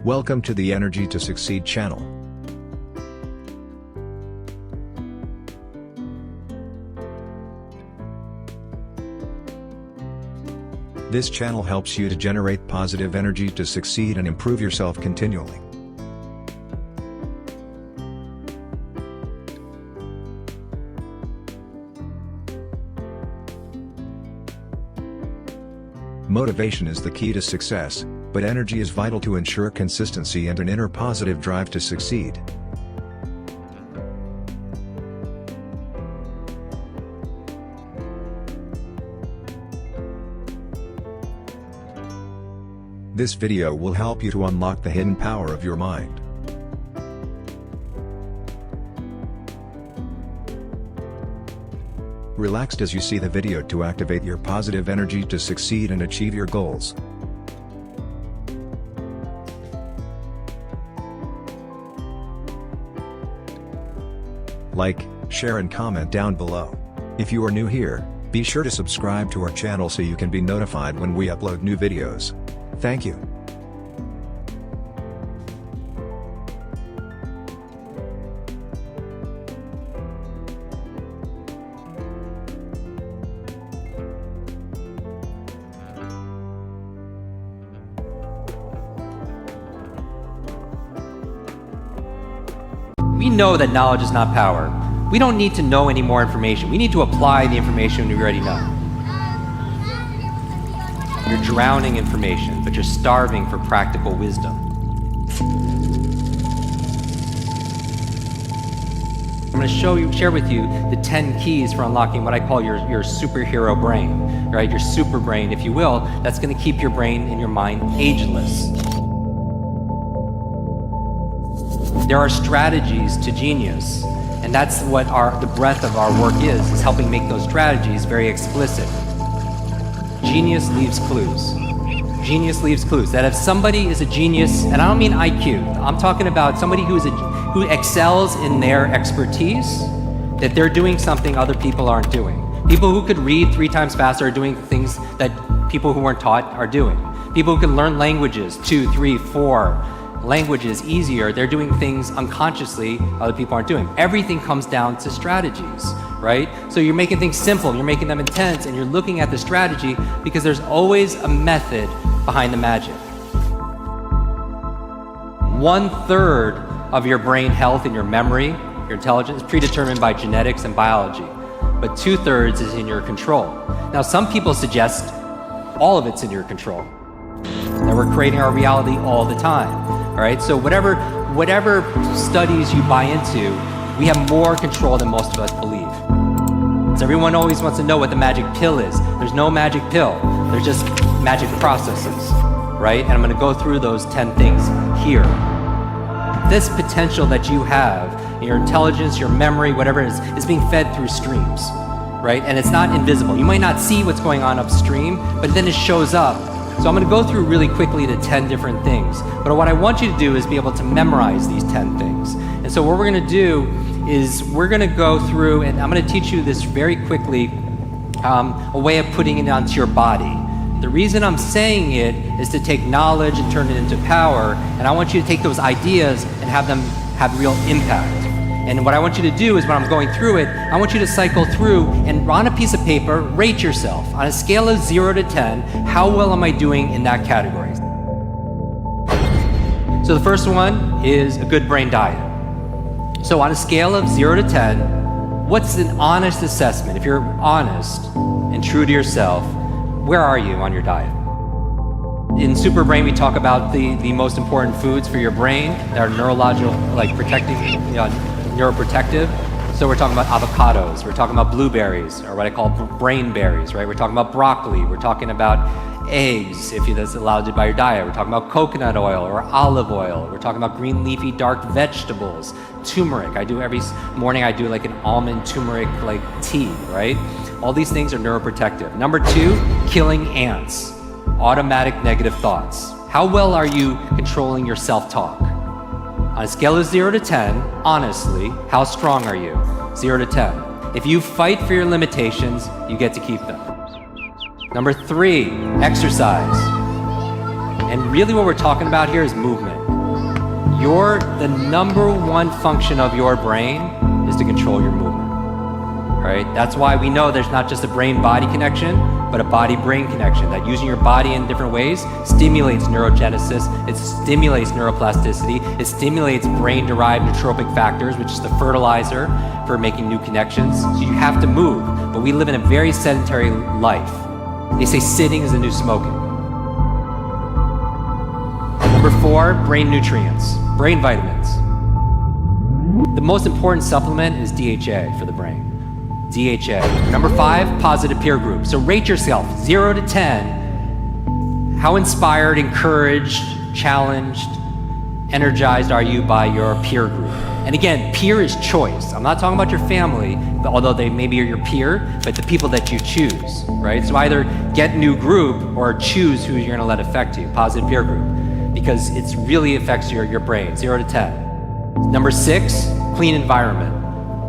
Welcome to the Energy to Succeed channel. This channel helps you to generate positive energy to succeed and improve yourself continually. Motivation is the key to success, but energy is vital to ensure consistency and an inner positive drive to succeed. This video will help you to unlock the hidden power of your mind. Relax as you see the video to activate your positive energy to succeed and achieve your goals. Like, share and comment down below. If you are new here, be sure to subscribe to our channel so you can be notified when we upload new videos. Thank you. We know that knowledge is not power. We don't need to know any more information. We need to apply the information we already know. You're drowning in information, but you're starving for practical wisdom. I'm going to share with you the 10 keys for unlocking what I call your superhero brain, right? Your super brain, if you will, that's going to keep your brain and your mind ageless. There are strategies to genius, and that's what the breadth of our work is helping make those strategies very explicit. Genius leaves clues. Genius leaves clues. That if somebody is a genius, and I don't mean IQ, I'm talking about somebody who excels in their expertise, that they're doing something other people aren't doing. People who could read 3 times faster are doing things that people who weren't taught are doing. People who can learn languages, 2, 3, 4 languages easier, they're doing things unconsciously other people aren't doing. Everything comes down to strategies, right? So you're making things simple, you're making them intense, and you're looking at the strategy because there's always a method behind the magic. 1/3 of your brain health and your memory, your intelligence, is predetermined by genetics and biology, but 2/3 is in your control. Now, some people suggest all of it's in your control, that we're creating our reality all the time. All right, so whatever studies you buy into, we have more control than most of us believe. So everyone always wants to know what the magic pill is. There's no magic pill. There's just magic processes, right? And I'm going to go through those 10 things here. This potential that you have, your intelligence, your memory, whatever it is being fed through streams, right? And it's not invisible. You might not see what's going on upstream, but then it shows up. So I'm going to go through really quickly the 10 different things. But what I want you to do is be able to memorize these 10 things. And so what we're going to do is we're going to go through, and I'm going to teach you this very quickly, a way of putting it onto your body. The reason I'm saying it is to take knowledge and turn it into power. And I want you to take those ideas and have them have real impact. And what I want you to do is when I'm going through it, I want you to cycle through and on a piece of paper, rate yourself. On a scale of 0 to 10, how well am I doing in that category? So the first one is a good brain diet. So on a scale of 0 to 10, what's an honest assessment? If you're honest and true to yourself, where are you on your diet? In Super Brain, we talk about the most important foods for your brain that are neurological, like neuroprotective. So we're talking about avocados, we're talking about blueberries, or what I call brain berries, right? We're talking about broccoli, we're talking about eggs, if that's allowed by your diet. We're talking about coconut oil or olive oil. We're talking about green leafy dark vegetables, turmeric. Every morning I do like an almond turmeric like tea, right? All these things are neuroprotective. Number 2, killing ants, automatic negative thoughts. How well are you controlling your self-talk? On a scale of 0 to 10, honestly, how strong are you? 0 to 10. If you fight for your limitations, you get to keep them. Number 3, exercise. And really what we're talking about here is movement. The number one function of your brain is to control your movement, right? That's why we know there's not just a brain-body connection, but a body-brain connection, that using your body in different ways stimulates neurogenesis, it stimulates neuroplasticity, it stimulates brain-derived nootropic factors, which is the fertilizer for making new connections. So you have to move, but we live in a very sedentary life. They say sitting is the new smoking. Number 4, brain nutrients, brain vitamins. The most important supplement is DHA for the brain. DHA. Number 5, positive peer group. So rate yourself 0 to 10. How inspired, encouraged, challenged, energized are you by your peer group? And again, peer is choice. I'm not talking about your family, although they maybe are your peer, but the people that you choose, right? So either get a new group or choose who you're gonna let affect you, positive peer group, because it really affects your brain, 0 to 10. Number 6, clean environment.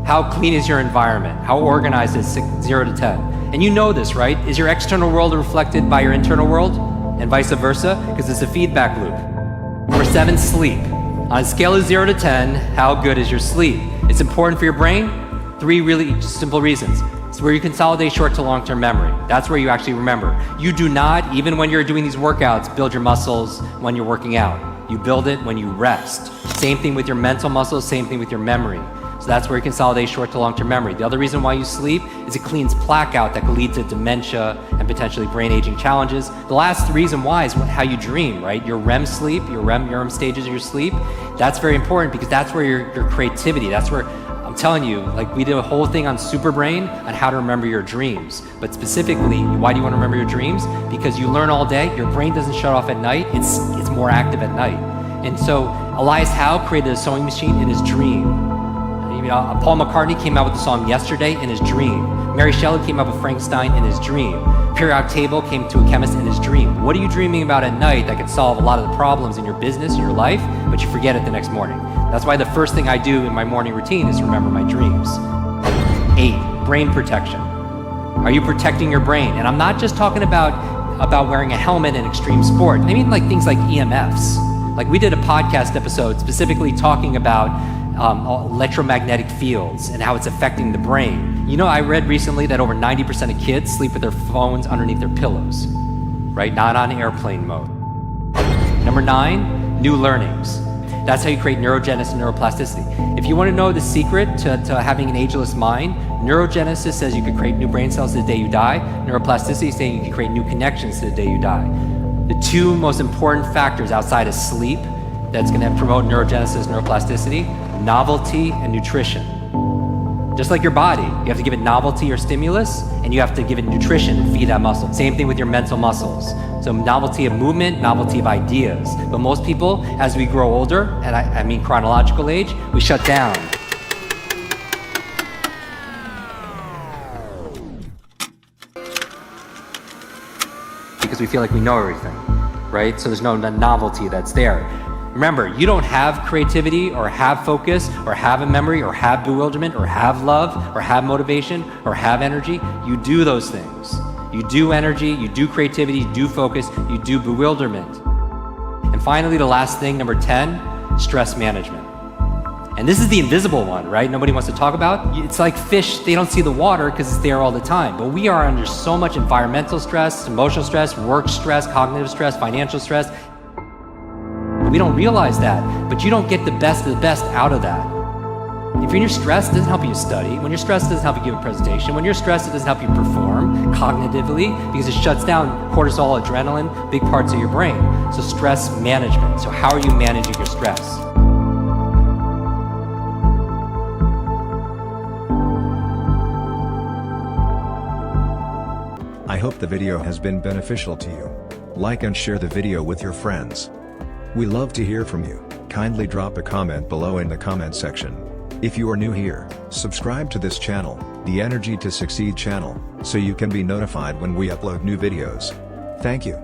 How clean is your environment? How organized is 0 to 10? And you know this, right? Is your external world reflected by your internal world and vice versa? Because it's a feedback loop. Number 7, sleep. On a scale of 0 to 10, how good is your sleep? It's important for your brain. 3 really simple reasons. It's where you consolidate short to long-term memory. That's where you actually remember. You do not, even when you're doing these workouts, build your muscles when you're working out. You build it when you rest. Same thing with your mental muscles, same thing with your memory. So that's where you consolidate short to long-term memory. The other reason why you sleep is it cleans plaque out that could lead to dementia and potentially brain aging challenges. The last reason why is how you dream, right? Your REM sleep, your REM stages of your sleep, that's very important because that's where your creativity, that's where, I'm telling you, like we did a whole thing on Superbrain on how to remember your dreams. But specifically, why do you want to remember your dreams? Because you learn all day, your brain doesn't shut off at night, it's more active at night. And so Elias Howe created a sewing machine in his dream. Paul McCartney came out with the song Yesterday in his dream. Mary Shelley came up with Frankenstein in his dream. Periodic table came to a chemist in his dream. What are you dreaming about at night that could solve a lot of the problems in your business, in your life, but you forget it the next morning? That's why the first thing I do in my morning routine is remember my dreams. 8, brain protection. Are you protecting your brain? And I'm not just talking about wearing a helmet in extreme sport. I mean like things like EMFs. Like we did a podcast episode specifically talking about electromagnetic fields and how it's affecting the brain. You know, I read recently that over 90% of kids sleep with their phones underneath their pillows, right? Not on airplane mode. Number 9, new learnings. That's how you create neurogenesis and neuroplasticity. If you want to know the secret to having an ageless mind, neurogenesis says you can create new brain cells to the day you die. Neuroplasticity is saying you can create new connections to the day you die. The 2 most important factors outside of sleep that's going to promote neurogenesis, neuroplasticity, novelty and nutrition. Just like your body, you have to give it novelty or stimulus, and you have to give it nutrition and feed that muscle. Same thing with your mental muscles. So novelty of movement, novelty of ideas. But most people, as we grow older, and I mean chronological age, we shut down. Because we feel like we know everything, right? So there's no novelty that's there. Remember, you don't have creativity or have focus or have a memory or have bewilderment or have love or have motivation or have energy. You do those things. You do energy, you do creativity, you do focus, you do bewilderment. And finally, the last thing, number 10, stress management. And this is the invisible one, right? Nobody wants to talk about. It's like fish, they don't see the water because it's there all the time. But we are under so much environmental stress, emotional stress, work stress, cognitive stress, financial stress. We don't realize that, but you don't get the best of the best out of that. If you're stressed, it doesn't help you study. When you're stressed, it doesn't help you give a presentation. When you're stressed, it doesn't help you perform cognitively because it shuts down cortisol, adrenaline, big parts of your brain. So stress management. So how are you managing your stress? I hope the video has been beneficial to you. Like and share the video with your friends. We love to hear from you. Kindly drop a comment below in the comment section. If you are new here, subscribe to this channel, the Energy to Succeed channel, so you can be notified when we upload new videos. Thank you.